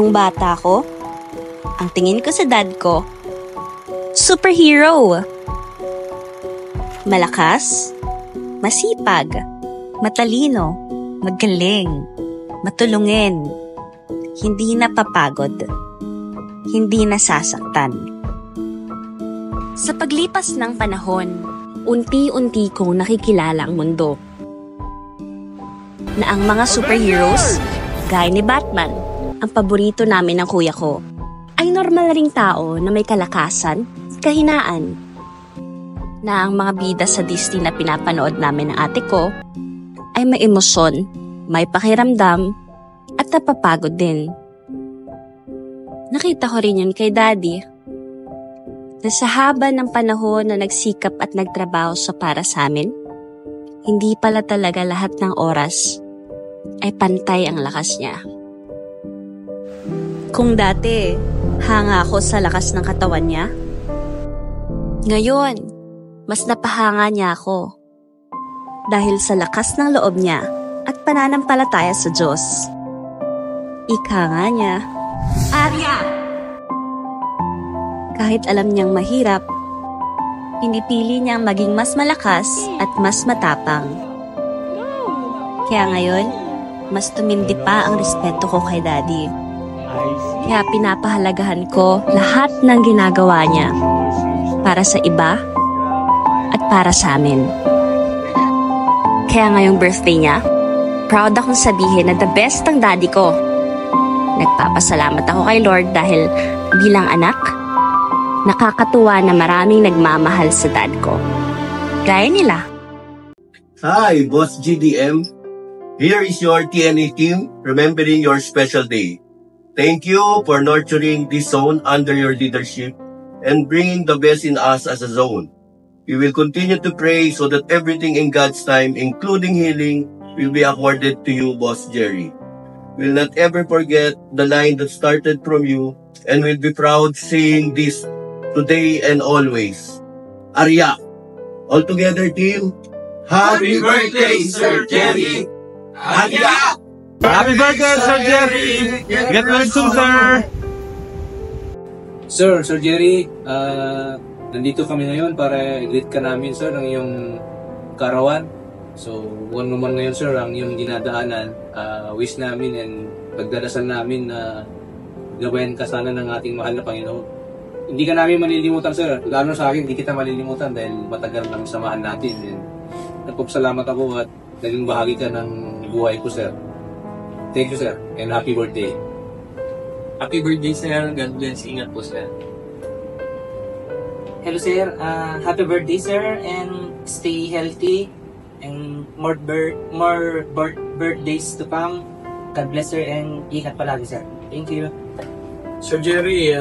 Nung bata ko, ang tingin ko sa dad ko, superhero. Malakas, masipag, matalino, magaling, matulungin, hindi napapagod, hindi nasasaktan. Sa paglipas ng panahon, unti-unti kong nakikilala ang mundo. Na ang mga superheroes, gaya ni Batman, ang paborito namin ng kuya ko, ay normal ring tao na may kalakasan at kahinaan. Na ang mga bida sa Disney na pinapanood namin ng ate ko ay may emosyon, may pakiramdam, at napapagod din. Nakita ko rin yun kay Daddy, na sa haba ng panahon na nagsikap at nagtrabaho sa para sa amin, hindi pala talaga lahat ng oras ay pantay ang lakas niya. Kung dati, hanga ako sa lakas ng katawan niya, ngayon, mas napahanga niya ako dahil sa lakas ng loob niya at pananampalataya sa Diyos. Ika nga niya, Arya! Kahit alam niyang mahirap, pinipili niyang maging mas malakas at mas matapang. Kaya ngayon, mas tumindi pa ang respeto ko kay Daddy. Kaya pinapahalagahan ko lahat ng ginagawa niya para sa iba at para sa amin. Kaya ngayong birthday niya, proud akong sabihin na the best ang Daddy ko. Nagpapasalamat ako kay Lord dahil bilang anak, nakakatuwa na maraming nagmamahal sa dad ko. Gaya nila. Hi, Boss GDM. Here is your TNA team remembering your special day. Thank you for nurturing this zone under your leadership and bringing the best in us as a zone. We will continue to pray so that everything in God's time, including healing, will be accorded to you, Boss Jerry. We'll not ever forget the line that started from you and we'll be proud seeing this today and always. Arya, all together team, happy birthday, Sir Jerry! Arya! Happy birthday, Sir Jerry! Get well soon, sir! Sir Jerry, nandito kami ngayon para i-greet ka namin, sir, ng iyong karawan. So, kung naman ngayon, sir, ang iyong dinadaanan, wish namin and pagdarasal namin na gawain ka sana ng ating mahal na Panginoon. Hindi ka namin malilimutan, sir. Lalo sa akin, hindi kita malilimutan dahil matagal nang samahan natin. And nagpapasalamat ako at naging bahagi ka ng buhay ko, sir. Thank you, sir. And happy birthday. Happy birthday, sir. God bless. Ingat po, sir. Hello, sir. Happy birthday, sir. And stay healthy. And more birthdays to come. God bless, sir. And ingat palagi, sir. Thank you. Sir Jerry,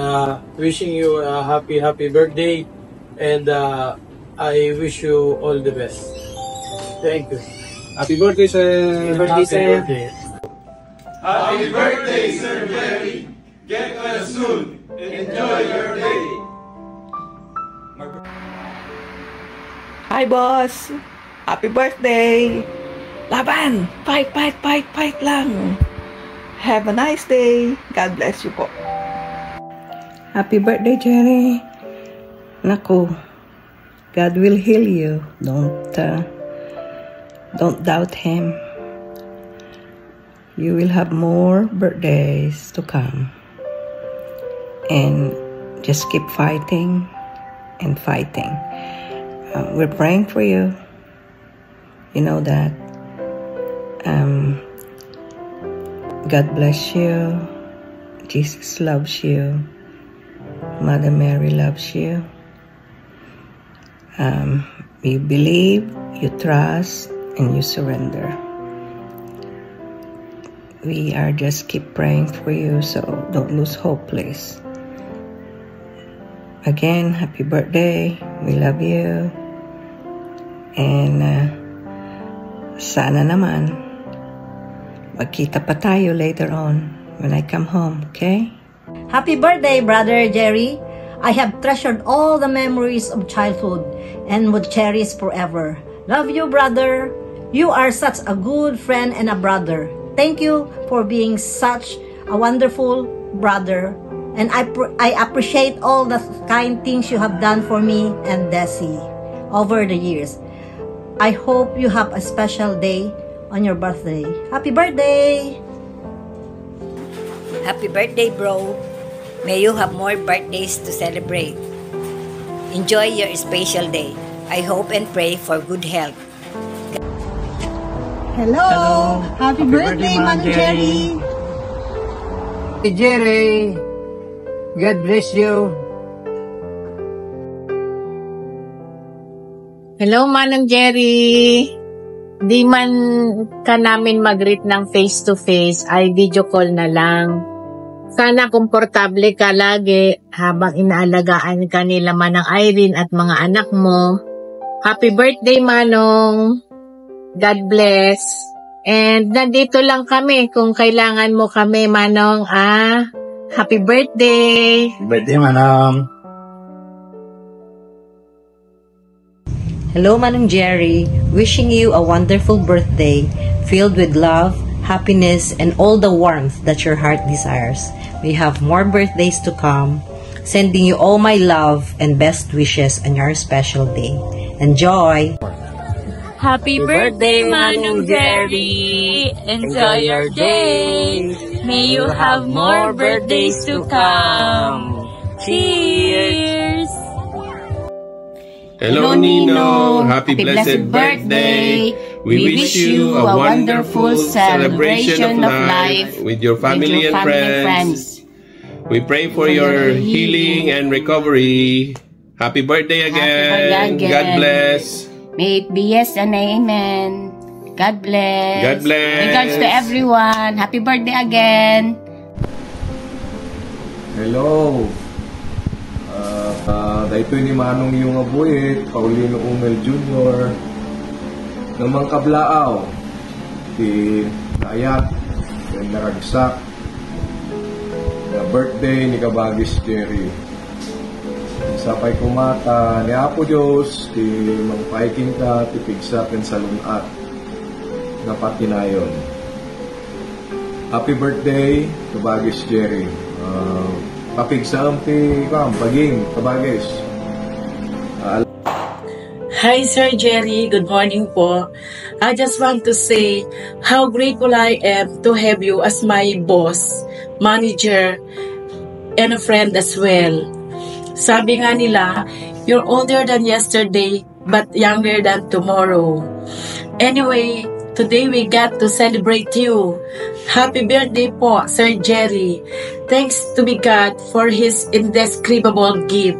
wishing you a happy birthday, and I wish you all the best. Thank you. Happy birthday, sir. Happy birthday, sir. Happy birthday, Sir Jerry. Get well soon. Enjoy your day. Hi, boss. Happy birthday. Laban. Fight lang. Have a nice day. God bless you po. Happy birthday, Jerry. Naku, God will heal you. Don't doubt Him. You will have more birthdays to come. And just keep fighting and fighting. We're praying for you. You know that. God bless you. Jesus loves you. Mother Mary loves you. You believe, you trust, and you surrender. We are just keep praying for you, so don't lose hope, please. Again, happy birthday. We love you. And sana naman magkita pa tayo later on when I come home, okay? Happy birthday, Brother Jerry. I have treasured all the memories of childhood and would cherish forever. Love you, brother. You are such a good friend and a brother. Thank you for being such a wonderful brother, and I appreciate all the kind things you have done for me and Desi over the years. I hope you have a special day on your birthday. Happy birthday! Happy birthday, bro. May you have more birthdays to celebrate. Enjoy your special day. I hope and pray for good health. Hello! Happy birthday, Manong Jerry! Hey, Jerry, God bless you. Hello, Manong Jerry. Di man ka namin mag-greet ng face-to-face, ay video call na lang. Sana komportable ka lagi habang inaalagaan ka nila Manang Irene at mga anak mo. Happy birthday, Manong. God bless. And nandito lang kami kung kailangan mo kami, Manong. Happy birthday. Happy birthday, Manong. Hello, Manong Jerry. Wishing you a wonderful birthday filled with love, happiness, and all the warmth that your heart desires. We have more birthdays to come. Sending you all my love and best wishes on your special day. Enjoy! Happy birthday, Manong Jerry! Enjoy your day! May you have more birthdays to come! Cheers! Hello, Nino. Happy blessed birthday. We wish you a wonderful celebration of life with your family and friends. We pray for your healing and recovery. Happy birthday again. God bless. May it be yes and amen. God bless. God bless. Regards to everyone. Happy birthday again. Hello. Dahito ni Manong yung abuit, Paulino Umel Jr. Namang kablaaw, si Nayat, si Naragsak, na birthday ni Kabagis Jerry. Sapay kumata ni Apo Diyos, ti Mang Paiking ka, ti Pigsakin sa lunat, na patinayon. Happy birthday, Kabagis Jerry. Papigsam ti Paging, Kabagis. Hi, Sir Jerry. Good morning po. I just want to say how grateful I am to have you as my boss, manager, and a friend as well. Sabi nga nila, you're older than yesterday, but younger than tomorrow. Anyway, today we got to celebrate you. Happy birthday po, Sir Jerry. Thanks to be God for His indescribable gift.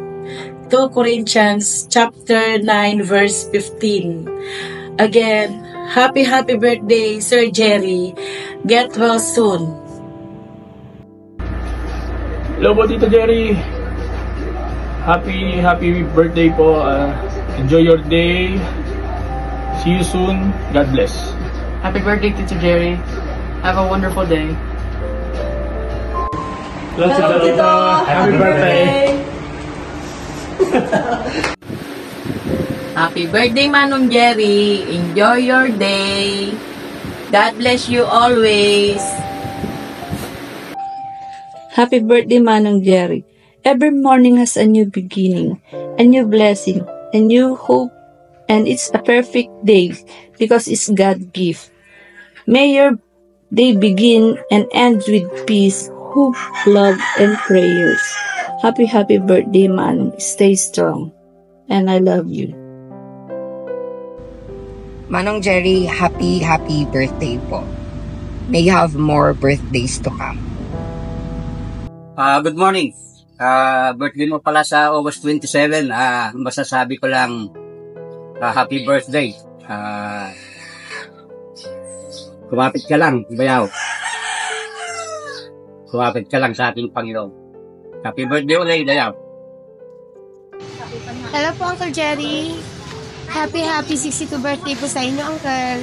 2 Corinthians chapter 9 verse 15. Again, happy birthday, Sir Jerry. Get well soon. Hello po, Tito Jerry. Happy birthday po. Enjoy your day. See you soon. God bless. Happy birthday, Tito Jerry. Have a wonderful day. Hello, Tito. Happy birthday. Happy birthday, Manong Jerry. Enjoy your day. God bless you always. Happy birthday, Manong Jerry. Every morning has a new beginning, a new blessing, a new hope, and it's a perfect day because it's God's gift. May your day begin and end with peace, hope, love, and prayers. Happy birthday, Manong. Stay strong. And I love you. Manong Jerry, happy birthday po. May you have more birthdays to come. Good morning. Birthday mo pala sa August 27. Masasabi ko lang happy birthday. Kumapit ka lang, bayaw. Kumapit ka lang sa ating Panginoon. Happy birthday ulit, bayaw. Hello po, Uncle Jerry. Happy 62 birthday po sa inyo, Uncle.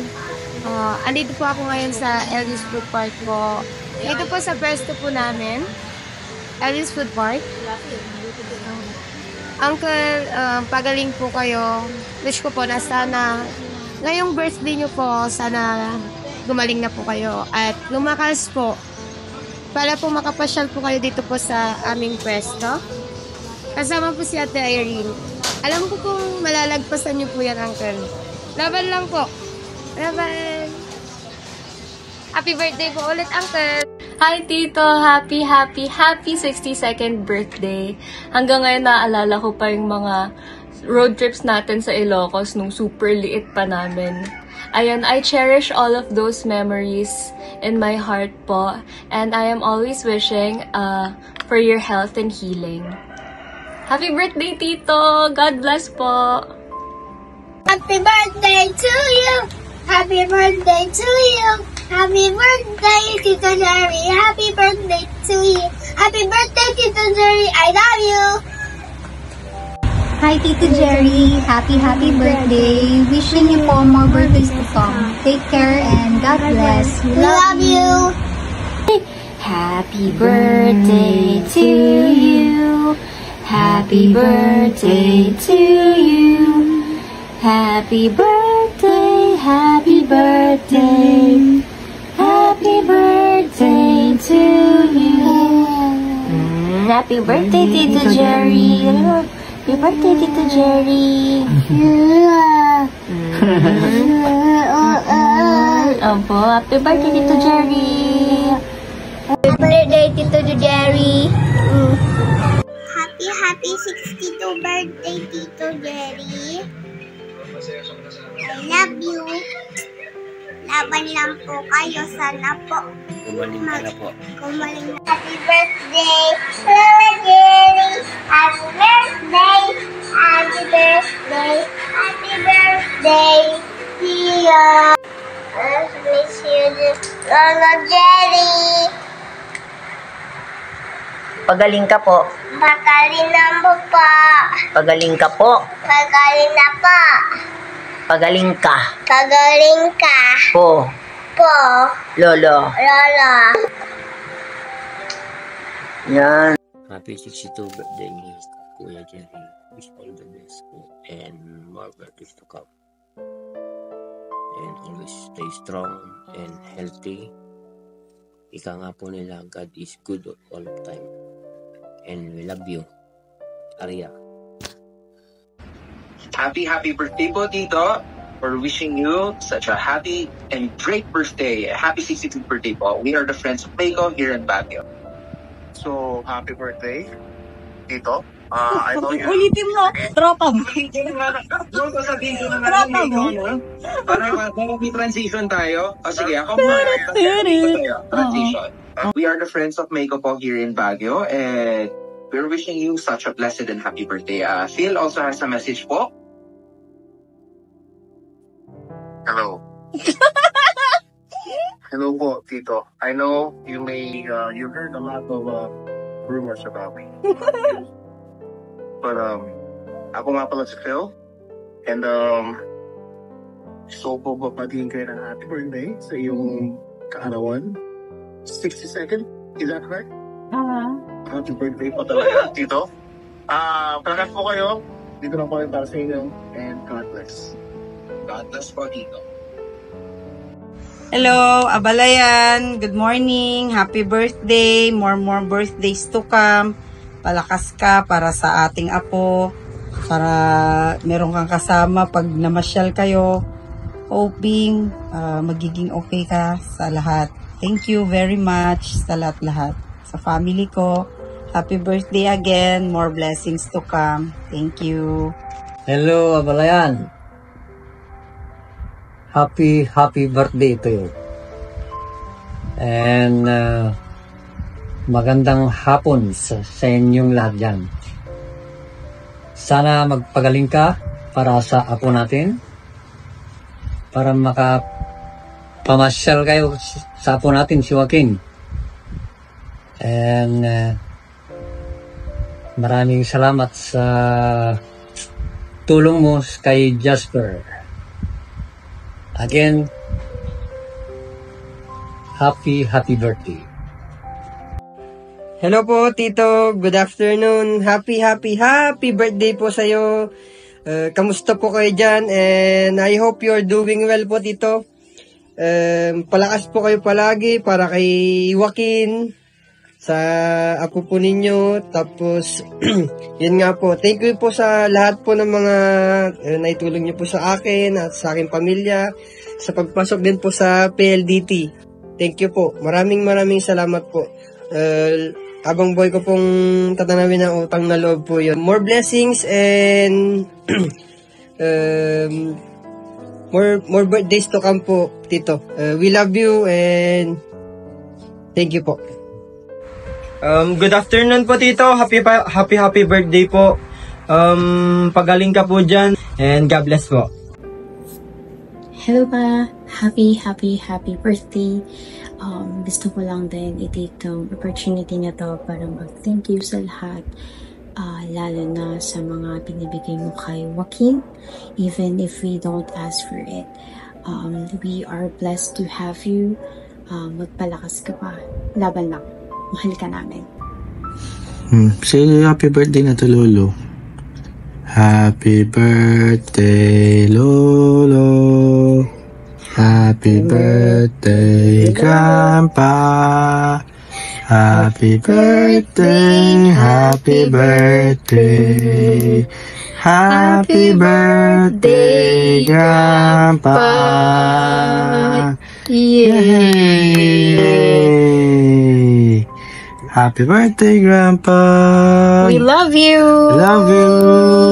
Andito po ako ngayon sa Ellis Food Park po. Ito po sa pwesto po namin. Ellis Food Park. Uncle, pagaling po kayo. Wish ko po na sana ngayong birthday nyo po, sana gumaling na po kayo at lumakas po para po makapasyal po kayo dito po sa aming pwesto. Kasama po si Ate Irene. Alam ko kung malalagpasan niyo po yan, Uncle. Laban lang po. Laban! Happy birthday po ulit, Uncle! Hi, Tito! Happy 62nd birthday! Hanggang ngayon naaalala ko pa yung mga road trips natin sa Ilocos nung super liit pa namin. Ayun, I cherish all of those memories in my heart po. And I am always wishing for your health and healing. Happy birthday, Tito! God bless po! Happy birthday to you! Happy birthday to you! Happy birthday, Tito Jerry! Happy birthday to you! Happy birthday, Tito Jerry! I love you! Hi, Tito Jerry. Happy birthday. Wishing you po more birthdays to come. Take care and God bless. We love you. Happy birthday to you. Happy birthday to you. Happy birthday, happy birthday. Happy birthday to you. Happy birthday, Tito Jerry. Happy birthday, Tito Jerry. Opo, happy birthday, Tito Jerry. Happy birthday, Tito Jerry. Happy 62 birthday, Tito Jerry. I love you. Laban lang po kayo. Sana po. Gumaling ka na po. Gumaling na. Happy birthday, Lola Jerry. Happy birthday. Happy birthday. Happy birthday. See ya. I miss you, Lola Jerry. Pagaling ka po. Pagaling na po pa. Pagaling ka po. Pagaling na pa. Pagaling ka. Pagaling ka. Po. Po. Lolo. Lola. Yan. Happy 62 birthday, Kuya Jerry. Wish all the best po and more birthdays to come. And always stay strong and healthy. Ika nga po nila, God is good all the time. And we love you. Arya. Happy birthday po, Tito. We're wishing you such a happy and great birthday. Happy 62th birthday po. We are the friends of Meiko here in Baguio. So, happy birthday, Tito. I know you. Ulitin mo, tropa mo. Tropa mo. Para may transition tayo. O sige, ako muna. Transition. We are the friends of Meiko po here in Baguio and we're wishing you such a blessed and happy birthday. Phil also has a message po. Hello. Hello po, Tito. I know you may, you heard a lot of rumors about me. But, ako nga pala si Phil. And, so po babatiin kayo ng happy birthday sa iyong kaarawan. 62nd? Is that correct? Happy birthday po talaga, Tito. Palakas po kayo. Dito lang po kayo para sa inyo. And God bless. God bless po, Tito. Hello, Abalayan. Good morning. Happy birthday. More birthdays to come. Palakas ka para sa ating apo. Para meron kang kasama pag namasyal kayo. Hoping magiging okay ka sa lahat. Thank you very much sa lahat-lahat. Sa family ko. Happy birthday again. More blessings to come. Thank you. Hello, Abalayan. Happy birthday to you. And magandang hapon sa inyong lahat dyan. Sana magpagaling ka para sa apo natin. Para makapamasyal kayo sa apo natin, si Joaquin. And maraming salamat sa tulong mo kay Jasper. Again, happy birthday. Hello po, Tito. Good afternoon. Happy birthday po sa'yo. Kamusta po kayo dyan? And I hope you're doing well po, Tito. Palakas po kayo palagi para kay Joaquin. sa apo po ninyo. Tapos, yun nga po, thank you po sa lahat po ng mga naitulong niyo po sa akin at sa aking pamilya, sa pagpasok din po sa PLDT. Thank you po. Maraming salamat po. Abang boy ko pong tatanawin ng utang na loob po yun. More blessings and more birthdays to come po, Tito. We love you and thank you po. Good afternoon po, Tito. Happy birthday po. Pagaling ka po dyan and God bless po. Hello pa. Happy birthday. Gusto ko lang din i-take tong opportunity na to para mag-thank you sa lahat. Lalo na sa mga binibigay mo kay Joaquin. Even if we don't ask for it. We are blessed to have you. Magpalakas ka pa. Laban lang. Mahal ka namin. Say happy birthday na to Lolo. Happy birthday, Lolo. Happy birthday, Grandpa. Happy birthday, happy birthday. Happy birthday, Grandpa. Yay! Happy birthday, Grandpa. We love you. Love you.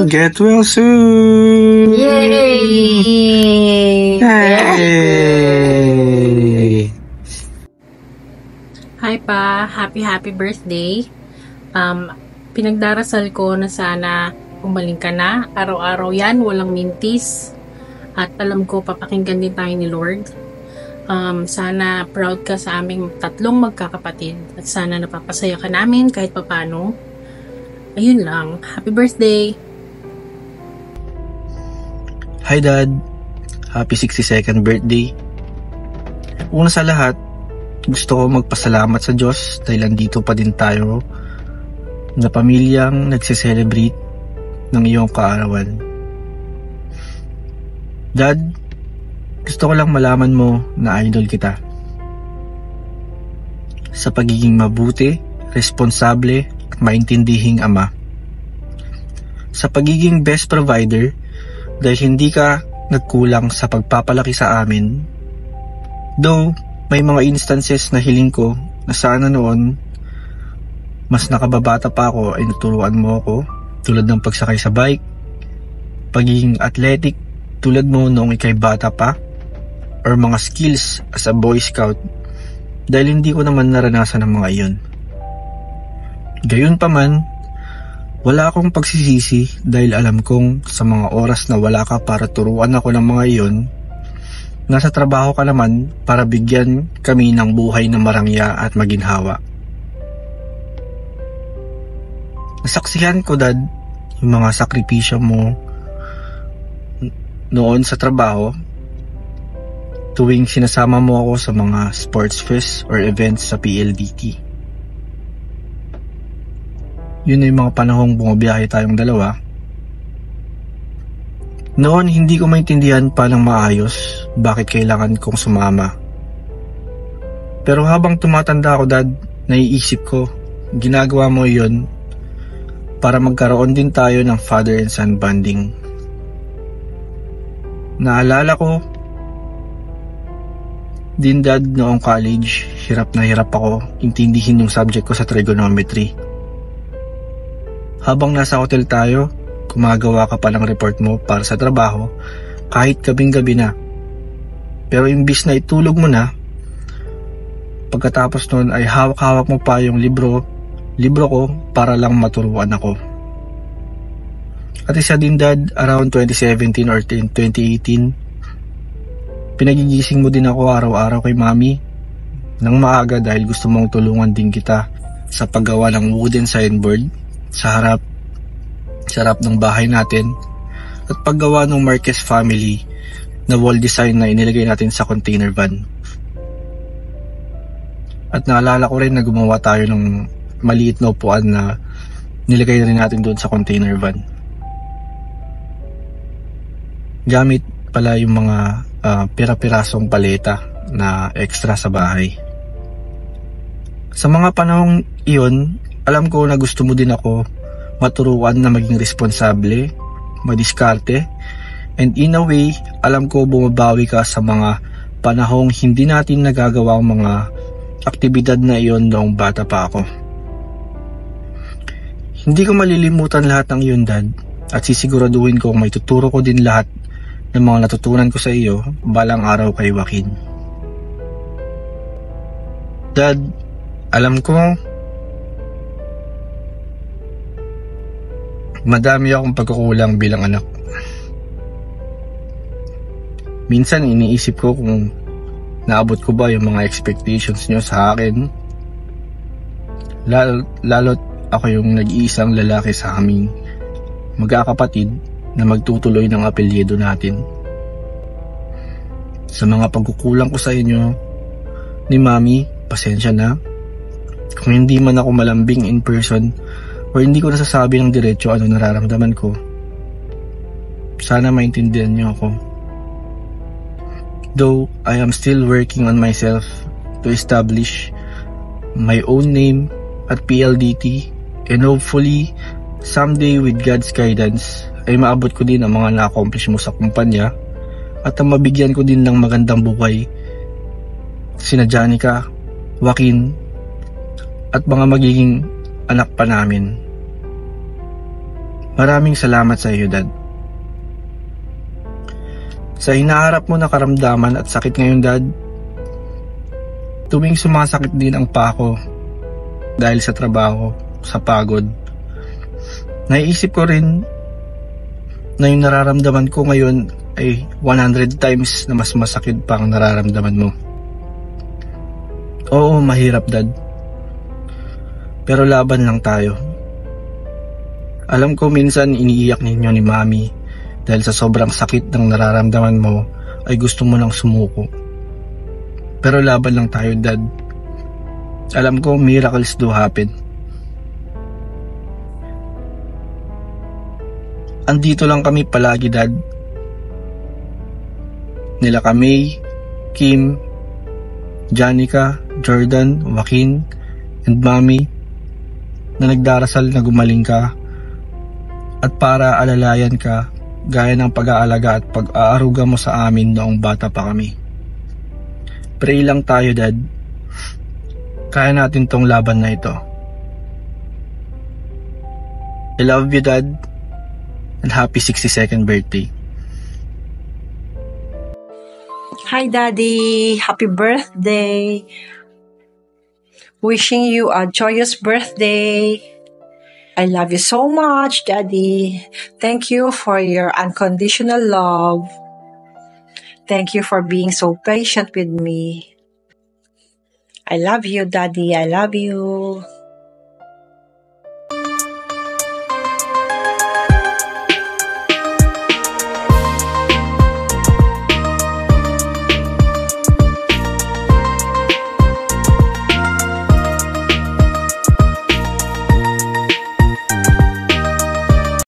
Get well soon. Yay! Hey! Hi pa, happy birthday. Pinagdarasal ko na sana umaling ka na. Araw-araw yan, walang mintis. At alam ko, papakinggan din tayo ni Lord. Sana proud ka sa aming tatlong magkakapatid. At sana napapasaya ka namin kahit papano. Ayun lang. Happy birthday! Hi Dad! Happy 62nd birthday! Una sa lahat, gusto ko magpasalamat sa Diyos dahil andito pa din tayo na pamilyang nagsiselebrate ng iyong kaarawan. Dad, gusto ko lang malaman mo na idol kita. Sa pagiging mabuti, responsable, at maintindihing ama. Sa pagiging best provider dahil hindi ka nagkulang sa pagpapalaki sa amin. Though, may mga instances na hiling ko na sana noon mas nakababata pa ako ay naturuan mo ako tulad ng pagsakay sa bike, pagiging athletic tulad mo noong ikay bata pa, or mga skills as a Boy Scout dahil hindi ko naman naranasan ang mga iyon. Gayunpaman, wala akong pagsisisi dahil alam kong sa mga oras na wala ka para turuan ako ng mga iyon, nasa trabaho ka naman para bigyan kami ng buhay na marangya at maginhawa. Nasaksihan ko, Dad, yung mga sakripisyo mo noon sa trabaho tuwing sinasama mo ako sa mga sports fest or events sa PLDT. Yun ay mga panahong bumabiyahe tayong dalawa. Noon hindi ko maintindihan pa ng maayos bakit kailangan kong sumama. Pero habang tumatanda ako, Dad, naiisip ko, ginagawa mo yun para magkaroon din tayo ng father and son bonding. Naalala ko din, Dad, noong college, hirap na hirap ako intindihin yung subject ko sa trigonometry. Habang nasa hotel tayo, gumagawa ka pa ng report mo para sa trabaho kahit gabing-gabi na. Pero imbis na itulog mo na, pagkatapos nun ay hawak-hawak mo pa yung libro ko para lang maturuan ako. At isa din, Dad, around 2017 or 2018, pinagigising mo din ako araw-araw kay Mami nang maaga dahil gusto mong tulungan din kita sa paggawa ng wooden signboard sa harap ng bahay natin at paggawa ng Marquez family na wall design na inilagay natin sa container van. At naalala ko rin na gumawa tayo ng maliit na upuan na nilagay na rin natin doon sa container van. Gamit pala yung mga pira-pirasong paleta na extra sa bahay. Sa mga panahong Iyon, alam ko na gusto mo din ako maturuan na maging responsable, madiskarte, and in a way, alam ko bumabawi ka sa mga panahong hindi natin nagagawa ang mga aktibidad na iyon noong bata pa ako. Hindi ko malilimutan lahat ng iyon, Dad, at sisiguraduhin kong may tuturo ko din lahat ng mga natutunan ko sa iyo balang araw kay Joaquin. Dad, alam ko madami akong pagkukulang bilang anak. Minsan iniisip ko kung naabot ko ba yung mga expectations nyo sa akin. Lalo't ako yung nag-iisang lalaki sa aming magkakapatid na magtutuloy ng apelyido natin. Sa mga pagkukulang ko sa inyo ni Mami, pasensya na. Kung hindi man ako malambing in person o hindi ko nasasabi ng diretso ano nararamdaman ko, sana maintindihan niyo ako. Though I am still working on myself to establish my own name at PLDT, and hopefully someday with God's guidance ay maabot ko din ang mga na-accomplish mo sa kumpanya at ang mabigyan ko din ng magandang buhay sina Janica, Joaquin at mga magiging anak pa namin. Maraming salamat sa iyo, Dad. Sa hinaharap mo na karamdaman at sakit ngayon, Dad, tuwing sumasakit din ang paa ko dahil sa trabaho, sa pagod, naiisip ko rin na yung nararamdaman ko ngayon ay 100 times na mas masakit pa ang nararamdaman mo. Oo, mahirap, Dad. Pero laban lang tayo. Alam ko minsan iniiyak ninyo ni Mami dahil sa sobrang sakit ng nararamdaman mo ay gusto mo nang sumuko. Pero laban lang tayo, Dad. Alam ko miracles do happen. Andito lang kami palagi, Dad. Nila Kamay, Kim, Janica, Jordan, Joaquin, and Mami na nagdarasal na gumaling ka at para alalayan ka gaya ng pag-aalaga at pag-aaruga mo sa amin noong bata pa kami. Pray lang tayo, Dad. Kaya natin tong laban na ito. I love you, Dad, and happy 62nd birthday. Hi, Daddy. Happy birthday. Wishing you a joyous birthday. I love you so much, Daddy. Thank you for your unconditional love. Thank you for being so patient with me. I love you, Daddy. I love you.